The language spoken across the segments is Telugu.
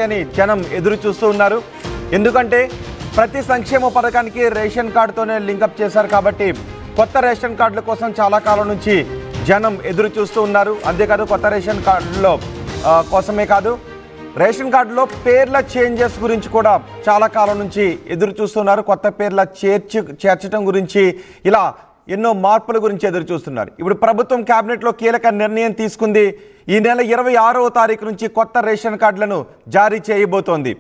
అని జనం ఎదురు చూస్తూ ఉన్నారు. ఎందుకంటే ప్రతి సంక్షేమ పథకానికి రేషన్ కార్డుతోనే లింకప్ చేశారు కాబట్టి కొత్త రేషన్ కార్డుల కోసం చాలా కాలం నుంచి జనం ఎదురు చూస్తూ ఉన్నారు. అంతేకాదు కొత్త రేషన్ కార్డులో కోసమే కాదు, రేషన్ కార్డులో పేర్ల చేంజెస్ గురించి కూడా చాలా కాలం నుంచి ఎదురు చూస్తున్నారు. కొత్త పేర్ల చేర్చడం గురించి ఇలా ఎన్నో మార్పుల గురించి ఎదురు చూస్తున్నారు. ఇప్పుడు ప్రభుత్వం కేబినెట్లో కీలక నిర్ణయం తీసుకుంది. ఈ నెల 26వ తారీఖు నుంచి కొత్త రేషన్ కార్డులను జారీ చేయబోతోంది.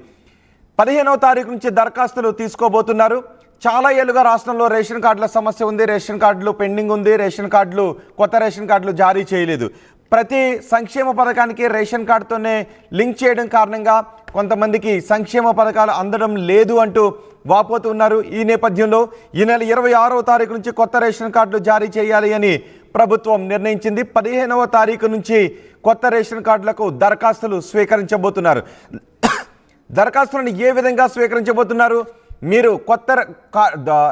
15వ తారీఖు నుంచి దరఖాస్తులు తీసుకోబోతున్నారు. చాలా ఏళ్ళుగా రాష్ట్రంలో రేషన్ కార్డుల సమస్య ఉంది. రేషన్ కార్డులు పెండింగ్ ఉంది. కొత్త రేషన్ కార్డులు జారీ చేయలేదు. ప్రతి సంక్షేమ పథకానికి రేషన్ కార్డుతోనే లింక్ చేయడం కారణంగా కొంతమందికి సంక్షేమ పథకాలు అందడం లేదు అంటూ వాపోతున్నారు. ఈ నేపథ్యంలో ఈ నెల 26వ తారీఖు నుంచి కొత్త రేషన్ కార్డులు జారీ చేయాలి అని ప్రభుత్వం నిర్ణయించింది. 15వ తారీఖు నుంచి కొత్త రేషన్ కార్డులకు దరఖాస్తులు స్వీకరించబోతున్నారు. దరఖాస్తులను ఏ విధంగా స్వీకరించబోతున్నారు? మీరు కొత్త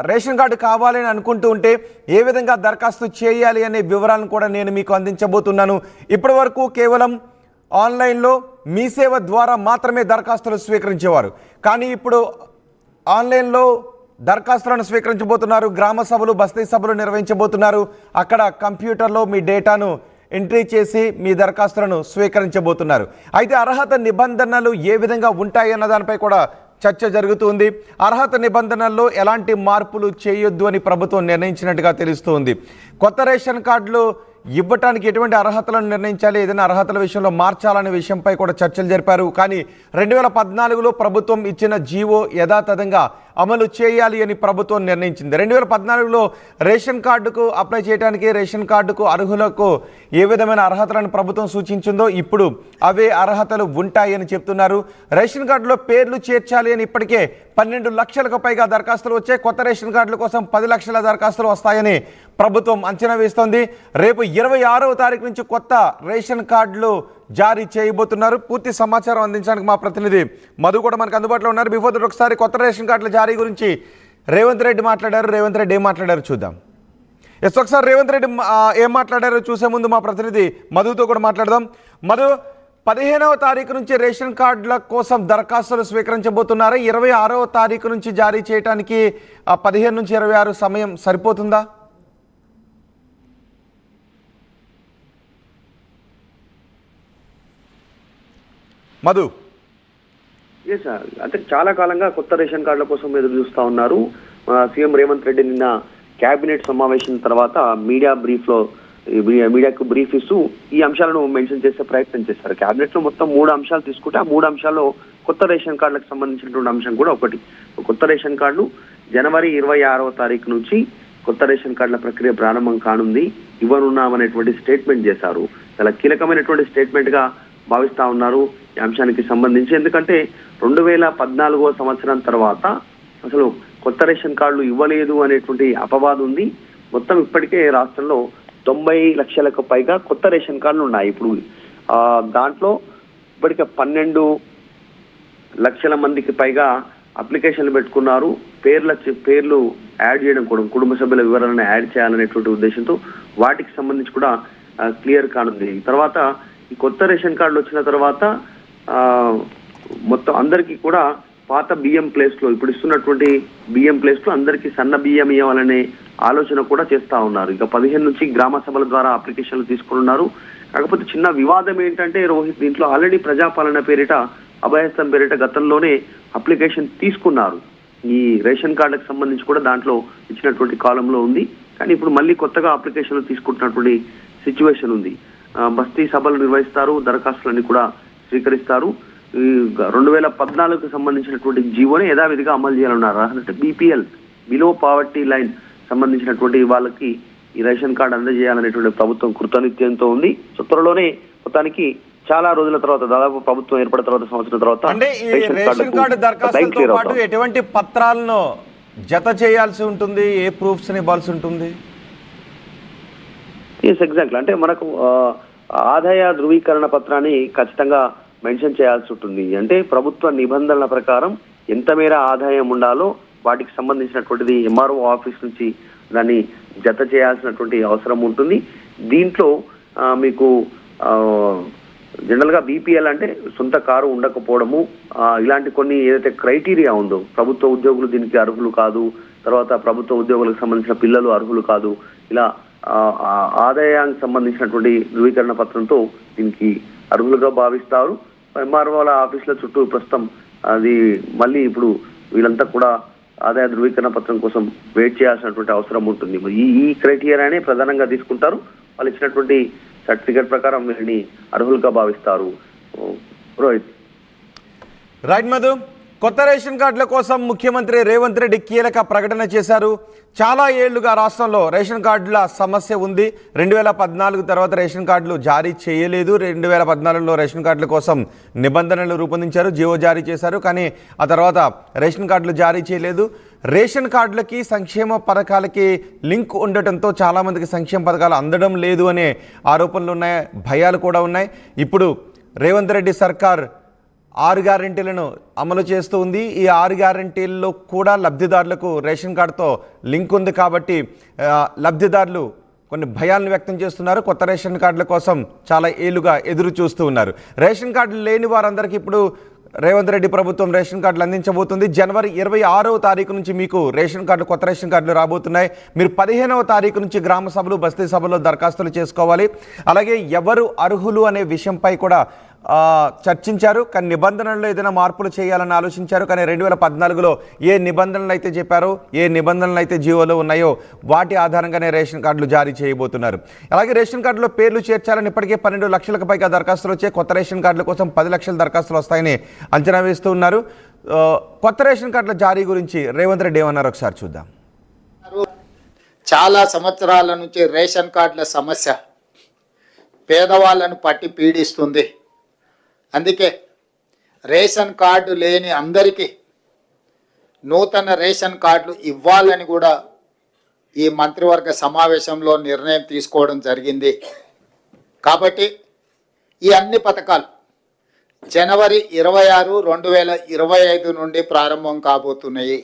రేషన్ కార్డు కావాలని అనుకుంటూ ఉంటే ఏ విధంగా దరఖాస్తు చేయాలి అనే వివరాలను కూడా నేను మీకు అందించబోతున్నాను. ఇప్పటి వరకు కేవలం ఆన్లైన్లో మీ సేవ ద్వారా మాత్రమే దరఖాస్తులు స్వీకరించేవారు. కానీ ఇప్పుడు ఆన్లైన్లో దరఖాస్తులను స్వీకరించబోతున్నారు. గ్రామ సభలు, బస్తీ సభలు నిర్వహించబోతున్నారు. అక్కడ కంప్యూటర్లో మీ డేటాను ఎంట్రీ చేసి మీ దరఖాస్తులను స్వీకరించబోతున్నారు. అయితే అర్హత నిబంధనలు ఏ విధంగా ఉంటాయి అన్న దానిపై కూడా చర్చ జరుగుతుంది. అర్హత నిబంధనల్లో ఎలాంటి మార్పులు చేయొద్దు అని ప్రభుత్వం నిర్ణయించినట్టుగా తెలుస్తుంది. కొత్త రేషన్ కార్డులు ఇవ్వటానికి ఎటువంటి అర్హతలను నిర్ణయించాలి, ఏదైనా అర్హతల విషయంలో మార్చాలనే విషయంపై కూడా చర్చలు జరిపారు. కానీ 2014లో ప్రభుత్వం ఇచ్చిన జీవో యథాతథంగా అమలు చేయాలి అని ప్రభుత్వం నిర్ణయించింది. 2014లో రేషన్ కార్డుకు అప్లై చేయడానికి, రేషన్ కార్డుకు అర్హులకు ఏ విధమైన అర్హతలను ప్రభుత్వం సూచించిందో ఇప్పుడు అవే అర్హతలు ఉంటాయని చెప్తున్నారు. రేషన్ కార్డులో పేర్లు చేర్చాలి అని ఇప్పటికే 12 లక్షలకు పైగా దరఖాస్తులు వచ్చాయి. కొత్త రేషన్ కార్డుల కోసం 10 లక్షల దరఖాస్తులు వస్తాయని ప్రభుత్వం అంచనా వేస్తోంది. రేపు 26వ తారీఖు నుంచి కొత్త రేషన్ కార్డులు జారీ చేయబోతున్నారు. పూర్తి సమాచారం అందించడానికి మా ప్రతినిధి మధు కూడా మనకు అందుబాటులో ఉన్నారు. బిఫోర్ దట్ ఒకసారి కొత్త రేషన్ కార్డుల జారీ గురించి రేవంత్ రెడ్డి ఏం మాట్లాడారు చూద్దాం. ఒకసారి రేవంత్ రెడ్డి ఏం మాట్లాడారో చూసే ముందు మా ప్రతినిధి మధుతో కూడా మాట్లాడదాం. మధు, 15వ తారీఖు నుంచి రేషన్ కార్డుల కోసం దరఖాస్తులు స్వీకరించబోతున్నారు. 26వ తారీఖు నుంచి జారీ చేయడానికి 15 నుంచి 26 సమయం సరిపోతుందా? మధు, అంటే చాలా కాలంగా కొత్త రేషన్ కార్డుల కోసం ఎదురు చూస్తా ఉన్నారు. సీఎం రేవంత్ రెడ్డి నిన్న కేబినెట్ సమావేశం తర్వాత మీడియాకు బ్రీఫ్ ఇస్తూ ఈ అంశాలను మెన్షన్ చేసే ప్రయత్నం చేశారు. కేబినెట్ లో మొత్తం 3 అంశాలు తీసుకుంటే ఆ 3 అంశాల్లో కొత్త రేషన్ కార్డులకు సంబంధించినటువంటి అంశం కూడా ఒకటి. కొత్త రేషన్ కార్డులు జనవరి 26వ తారీఖు నుంచి కొత్త రేషన్ కార్డుల ప్రక్రియ ప్రారంభం కానుంది, ఇవ్వనున్నామనేటువంటి స్టేట్మెంట్ చేశారు. చాలా కీలకమైనటువంటి స్టేట్మెంట్ గా భావిస్తా ఉన్నారు ఈ అంశానికి సంబంధించి. ఎందుకంటే 2014వ సంవత్సరం తర్వాత అసలు కొత్త రేషన్ కార్డులు ఇవ్వలేదు అనేటువంటి అపవాదం ఉంది. మొత్తం ఇప్పటికే రాష్ట్రంలో 90 లక్షలకు పైగా కొత్త రేషన్ కార్డులు ఉన్నాయి. ఇప్పుడు దాంట్లో ఇప్పటికే 12 లక్షల మందికి పైగా అప్లికేషన్లు పెట్టుకున్నారు. పేర్లు యాడ్ చేయడం కూడా, కుటుంబ సభ్యుల వివరాలను యాడ్ చేయాలనేటువంటి ఉద్దేశంతో వాటికి సంబంధించి కూడా క్లియర్ కానుంది. తర్వాత ఈ కొత్త రేషన్ కార్డులు వచ్చిన తర్వాత మొత్తం అందరికీ కూడా పాత బియ్యం ప్లేస్ లో, ఇప్పుడు ఇస్తున్నటువంటి బియ్యం ప్లేస్ లో అందరికీ సన్న బియ్యం ఇవ్వాలనే ఆలోచన కూడా చేస్తా ఉన్నారు. ఇక 15 నుంచి గ్రామ సభల ద్వారా అప్లికేషన్లు తీసుకున్నారు. కాకపోతే చిన్న వివాదం ఏంటంటే రోహిత్, దీంట్లో ఆల్రెడీ ప్రజాపాలన పేరిట, అభయస్థం పేరిట గతంలోనే అప్లికేషన్ తీసుకున్నారు. ఈ రేషన్ కార్డులకు సంబంధించి కూడా దాంట్లో ఇచ్చినటువంటి కాలంలో ఉంది. కానీ ఇప్పుడు మళ్ళీ కొత్తగా అప్లికేషన్లు తీసుకుంటున్నటువంటి సిచ్యువేషన్ ఉంది. బస్తీ సభలు నిర్వహిస్తారు, దరఖాస్తులన్నీ కూడా స్వీకరిస్తారు. 2014కు సంబంధించినటువంటి జీవోని యథావిధిగా అమలు చేయాలన్నారు. అంటే బీపీఎల్, బిలో పావర్టీ లైన్ సంబంధించినటువంటి వాళ్ళకి ఈ రేషన్ కార్డు అందజేయాలనేటువంటి ప్రభుత్వం కృతనిశ్చయంతో ఉంది. సో త్వరలోనే మొత్తానికి చాలా రోజుల తర్వాత, దాదాపు ప్రభుత్వం ఏర్పడిన తర్వాత సంవత్సరం తర్వాత రేషన్ కార్డు దరఖాస్తులతో పాటు ఎటువంటి పత్రాలను జత చేయాల్సి ఉంటుంది, ఏ ప్రూఫ్స్ ఇవ్వాల్సి ఉంటుంది? ఎగ్జాక్ట్లీ, అంటే మనకు ఆదాయ ధృవీకరణ పత్రాన్ని ఖచ్చితంగా మెన్షన్ చేయాల్సి ఉంటుంది. అంటే ప్రభుత్వ నిబంధనల ప్రకారం ఎంత మేర ఆదాయం ఉండాలో వాటికి సంబంధించినటువంటిది ఎంఆర్ఓ ఆఫీస్ నుంచి దాన్ని జత చేయాల్సినటువంటి అవసరం ఉంటుంది. దీంట్లో మీకు జనరల్గా బీపీఎల్ అంటే సొంత కారు ఉండకపోవడము, ఇలాంటి కొన్ని ఏదైతే క్రైటీరియా ఉందో, ప్రభుత్వ ఉద్యోగులు దీనికి అర్హులు కాదు, తర్వాత ప్రభుత్వ ఉద్యోగులకు సంబంధించిన పిల్లలు అర్హులు కాదు, ఇలా ఆదాయానికి సంబంధించినటువంటి ధృవీకరణ పత్రంతో దీనికి అర్హులుగా భావిస్తారు. ఎంఆర్ఓల ఆఫీసుల చుట్టూ ప్రస్తుతం అది మళ్ళీ ఇప్పుడు వీళ్ళంతా కూడా ఆదాయ ధృవీకరణ పత్రం కోసం వెయిట్ చేయాల్సినటువంటి అవసరం ఉంటుంది. ఈ క్రైటీరియానే ప్రధానంగా తీసుకుంటారు. వాళ్ళు ఇచ్చినటువంటి సర్టిఫికేట్ ప్రకారం వీరిని అర్హులుగా భావిస్తారు. రోహిత్. రైట్ మధు, కొత్త రేషన్ కార్డుల కోసం ముఖ్యమంత్రి రేవంత్ రెడ్డి కీలక ప్రకటన చేశారు. చాలా ఏళ్లుగా రాష్ట్రంలో రేషన్ కార్డుల సమస్య ఉంది. 2014 తర్వాత రేషన్ కార్డులు జారీ చేయలేదు. 2014లో రేషన్ కార్డుల కోసం నిబంధనలు రూపొందించారు, జీవో జారీ చేశారు. కానీ ఆ తర్వాత రేషన్ కార్డులు జారీ చేయలేదు. రేషన్ కార్డులకి సంక్షేమ పథకాలకి లింక్ ఉండటంతో చాలామందికి సంక్షేమ పథకాలు అందడం లేదు అనే ఆరోపణలు ఉన్నాయి, భయాలు కూడా ఉన్నాయి. ఇప్పుడు రేవంత్ రెడ్డి సర్కార్ 6 గ్యారెంటీలను అమలు చేస్తూ ఉంది. ఈ 6 గ్యారెంటీల్లో కూడా లబ్ధిదారులకు రేషన్ కార్డుతో లింక్ ఉంది కాబట్టి లబ్ధిదారులు కొన్ని భయాలను వ్యక్తం చేస్తున్నారు. కొత్త రేషన్ కార్డుల కోసం చాలా ఏళ్లుగా ఎదురు చూస్తూ ఉన్నారు. రేషన్ కార్డులు లేని వారందరికీ ఇప్పుడు రేవంత్ రెడ్డి ప్రభుత్వం రేషన్ కార్డులు అందించబోతుంది. జనవరి 26వ తారీఖు నుంచి మీకు రేషన్ కార్డులు, కొత్త రేషన్ కార్డులు రాబోతున్నాయి. మీరు 15వ తారీఖు నుంచి గ్రామ సభలు, బస్తీ సభలో దరఖాస్తులు చేసుకోవాలి. అలాగే ఎవరు అర్హులు అనే విషయంపై కూడా చర్చించారు. కానీ నిబంధనల్లో ఏదైనా మార్పులు చేయాలని ఆలోచించారు. కానీ 2014లో ఏ నిబంధనలు అయితే చెప్పారో, ఏ నిబంధనలు అయితే జీవోలో ఉన్నాయో వాటి ఆధారంగానే రేషన్ కార్డులు జారీ చేయబోతున్నారు. అలాగే రేషన్ కార్డులో పేర్లు చేర్చాలని ఇప్పటికే 12 లక్షలకు పైగా దరఖాస్తులు వచ్చాయి. కొత్త రేషన్ కార్డుల కోసం 10 లక్షల దరఖాస్తులు వస్తాయని అంచనా వేస్తూ ఉన్నారు. కొత్త రేషన్ కార్డుల జారీ గురించి రేవంత్ రెడ్డి ఏమన్నారు ఒకసారి చూద్దాం. చాలా సంవత్సరాల నుంచి రేషన్ కార్డుల సమస్య పేదవాళ్ళను పట్టి పీడిస్తుంది. అందుకే రేషన్ కార్డు లేని అందరికీ నూతన రేషన్ కార్డులు ఇవ్వాలని కూడా ఈ మంత్రివర్గ సమావేశంలో నిర్ణయం తీసుకోవడం జరిగింది. కాబట్టి ఈ అన్ని పథకాలు జనవరి 26, 2025 నుండి ప్రారంభం కాబోతున్నాయి.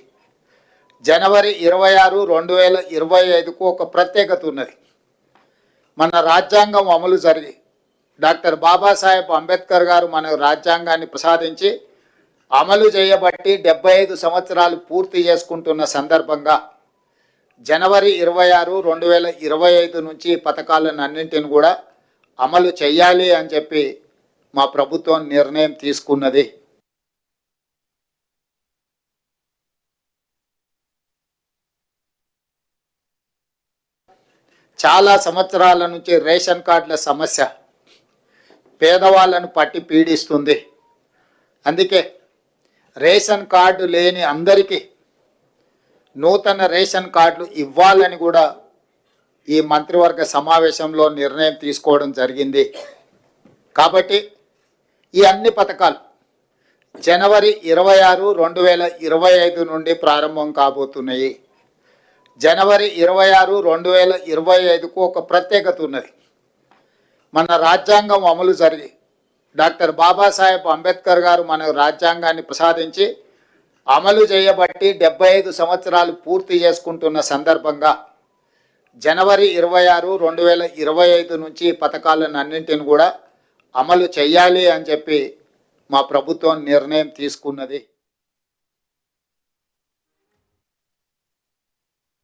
జనవరి 26, 2025కు ఒక ప్రత్యేకత ఉన్నది. మన రాజ్యాంగం అమలు జరిగి డాక్టర్ బాబాసాహెబ్ అంబేద్కర్ గారు మన రాజ్యాంగాన్ని ప్రసాదించి అమలు చేయబట్టి 75 సంవత్సరాలు పూర్తి చేసుకుంటున్న సందర్భంగా జనవరి 26, 2025 నుంచి పథకాలను అన్నింటిని కూడా అమలు చేయాలి అని చెప్పి మా ప్రభుత్వం నిర్ణయం తీసుకున్నది. చాలా సంవత్సరాల నుంచి రేషన్ కార్డుల సమస్య పేదవాళ్ళను పట్టి పీడిస్తుంది. అందుకే రేషన్ కార్డు లేని అందరికీ నూతన రేషన్ కార్డులు ఇవ్వాలని కూడా ఈ మంత్రివర్గ సమావేశంలో నిర్ణయం తీసుకోవడం జరిగింది. కాబట్టి ఈ అన్ని పథకాలు జనవరి 26, 2025 నుండి ప్రారంభం కాబోతున్నాయి. జనవరి 26, 2025కు ఒక ప్రత్యేకత ఉన్నది. మన రాజ్యాంగం అమలు జరిగి డాక్టర్ బాబాసాహెబ్ అంబేద్కర్ గారు మన రాజ్యాంగాన్ని ప్రసాదించి అమలు చేయబట్టి 75 సంవత్సరాలు పూర్తి చేసుకుంటున్న సందర్భంగా జనవరి 26, 2025 నుంచి పథకాలను అన్నింటిని కూడా అమలు చేయాలి అని చెప్పి మా ప్రభుత్వం నిర్ణయం తీసుకున్నది.